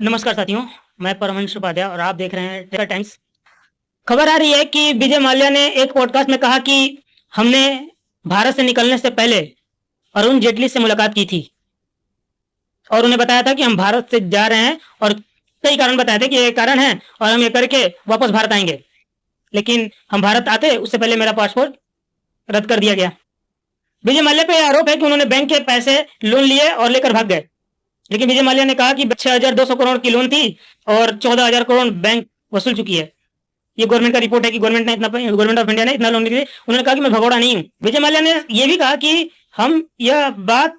नमस्कार साथियों, मैं परमहंस उपाध्याय और आप देख रहे हैं टेकर टाइम्स। खबर आ रही है कि विजय माल्या ने एक पॉडकास्ट में कहा कि हमने भारत से निकलने से पहले अरुण जेटली से मुलाकात की थी और उन्हें बताया था कि हम भारत से जा रहे हैं और कई कारण बताए थे कि ये कारण है और हम ये करके वापस भारत आएंगे। लेकिन हम भारत आते उससे पहले मेरा पासपोर्ट रद्द कर दिया गया। विजय माल्या पे आरोप है कि उन्होंने बैंक के पैसे लोन लिए और लेकर भाग गए। लेकिन विजय माल्या ने कहा कि 6,200 करोड़ की लोन थी और 14,000 करोड़ बैंक वसूल चुकी है। ये गवर्नमेंट का रिपोर्ट है कि गवर्नमेंट ऑफ इंडिया ने इतना लोन लिया। उन्होंने कहा कि मैं भगोड़ा नहीं हूं। विजय माल्या ने यह भी कहा कि हम यह बात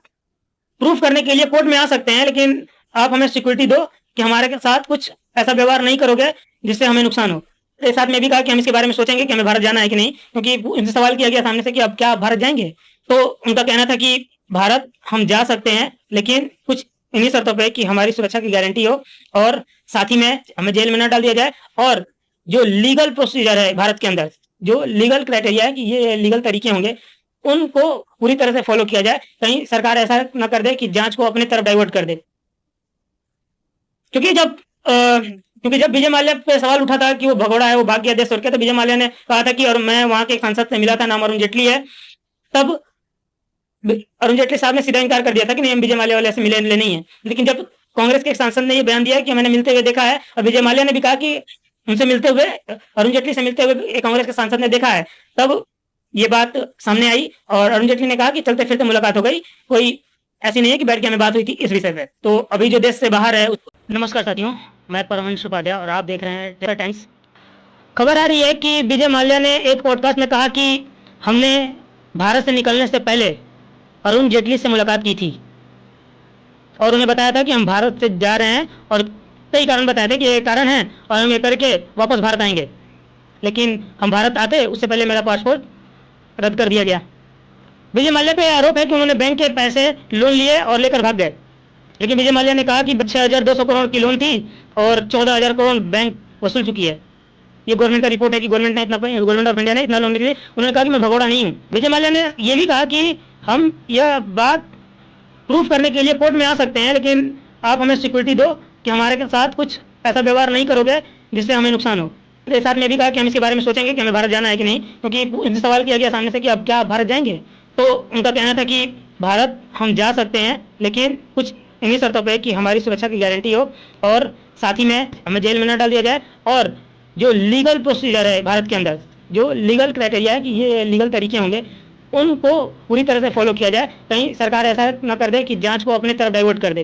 प्रूफ करने के लिए कोर्ट में आ सकते हैं, लेकिन आप हमें सिक्योरिटी दो कि हमारे साथ कुछ ऐसा व्यवहार नहीं करोगे जिससे हमें नुकसान हो। साथ में भी कहा कि हम इसके बारे में सोचेंगे कि हमें भारत जाना है कि नहीं, क्योंकि उनसे सवाल किया गया सामने से कि अब क्या आप भारत जाएंगे। तो उनका कहना था कि भारत हम जा सकते हैं, लेकिन कुछ इन्हीं शर्तों पे कि हमारी सुरक्षा की गारंटी हो और साथ ही में हमें जेल में न डाल दिया जाए और जो लीगल प्रोसीजर है भारत के अंदर, जो लीगल क्राइटेरिया है कि ये लीगल तरीके होंगे, उनको पूरी तरह से फॉलो किया जाए। कहीं सरकार ऐसा न कर दे कि जांच को अपनी तरफ डाइवर्ट कर दे। क्योंकि जब विजय माल्या पे सवाल उठा था कि वो भगोड़ा है, वो भाग गया देश छोड़ के, तो विजय माल्या ने कहा था कि और मैं वहां के एक सांसद से मिला था, नाम अरुण जेटली है। तब अरुण जेटली साहब ने सीधा इनकार कर दिया था कि नहीं, हम विजय माल्या वाले से मिले नहीं है। लेकिन जब कांग्रेस के एक सांसद ने ये बयान दिया कि मैंने मिलते हुए देखा है, और विजय माल्या ने भी कहा कि उनसे मिलते हुए, अरुण जेटली से मिलते हुए एक कांग्रेस के सांसद ने देखा है, तब ये बात सामने आई और अरुण जेटली ने कहा कि चलते फिरते मुलाकात हो गई, कोई ऐसी नहीं है कि बैठ के हमें बात हुई थी इस विषय पे। तो अभी जो देश से बाहर है नमस्कार साथियों, मैं परमहंस उपाध्याय और आप देख रहे हैं टेकर टाइम्स। खबर आ रही है कि विजय माल्या ने एक पॉडकास्ट में कहा कि हमने भारत से निकलने से पहले अरुण जेटली से मुलाकात की थी और उन्हें बताया था कि हम भारत से जा रहे हैं और कई कारण बताए थे कि ये कारण है और हम ये करके वापस भारत आएंगे। लेकिन हम भारत आते उससे पहले मेरा पासपोर्ट रद्द कर दिया गया। विजय माल्या पे आरोप है कि उन्होंने बैंक के पैसे लोन लिए और लेकर भाग गए। लेकिन विजय माल्या ने कहा कि 6,200 करोड़ की लोन थी और 14,000 करोड़ बैंक वसूल चुकी है। ये गवर्नमेंट का रिपोर्ट है कि गवर्नमेंट ऑफ इंडिया ने इतना लोन लिया। उन्होंने कहा कि मैं भगोड़ा नहीं हूं। विजय माल्या ने यह भी कहा कि हम यह बात प्रूफ करने के लिए कोर्ट में आ सकते हैं, लेकिन आप हमें सिक्योरिटी दो कि हमारे साथ कुछ ऐसा व्यवहार नहीं करोगे जिससे हमें नुकसान हो। साथ में भी कहा कि हम इसके बारे में सोचेंगे कि हमें भारत जाना है कि नहीं, क्योंकि इनसे सवाल किया गया सामने से कि अब क्या आप भारत जाएंगे। तो उनका कहना था कि भारत हम जा सकते हैं, लेकिन कुछ इन्हीं शर्तों पे कि हमारी सुरक्षा की गारंटी हो और साथ ही में हमें जेल में न डाल दिया जाए और जो लीगल प्रोसीजर है भारत के अंदर, जो लीगल क्राइटेरिया है कि ये लीगल तरीके होंगे, उनको पूरी तरह से फॉलो किया जाए। कहीं सरकार ऐसा न कर दे कि जांच को अपनी तरफ डाइवर्ट कर दे।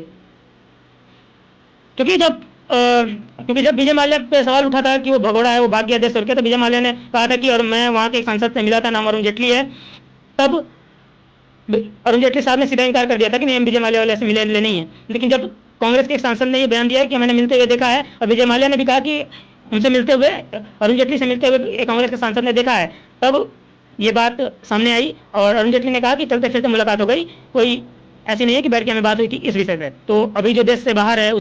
क्योंकि जब विजय माल्या पे सवाल उठा था कि वो भगोड़ा है, वो भाग गया देश छोड़ के, तो विजय माल्या ने कहा था कि और मैं वहां के एक सांसद से मिला था, नाम अरुण जेटली है। तब अरुण जेटली साहब ने सीधा इनकार कर दिया था कि नहीं, हम विजय माल्या वाले से मिले नहीं है। लेकिन जब कांग्रेस के एक सांसद ने ये बयान दिया कि मैंने मिलते हुए देखा है और विजय माल्या ने भी कहा कि उनसे मिलते हुए, अरुण जेटली से मिलते हुए एक कांग्रेस के सांसद ने देखा है, तब ये बात सामने आई और अरुण जेटली ने कहा कि चलते फिरते मुलाकात हो गई, कोई ऐसी नहीं है कि बैठ के हमें बात हुई थी इस विषय पे। तो अभी जो देश से बाहर है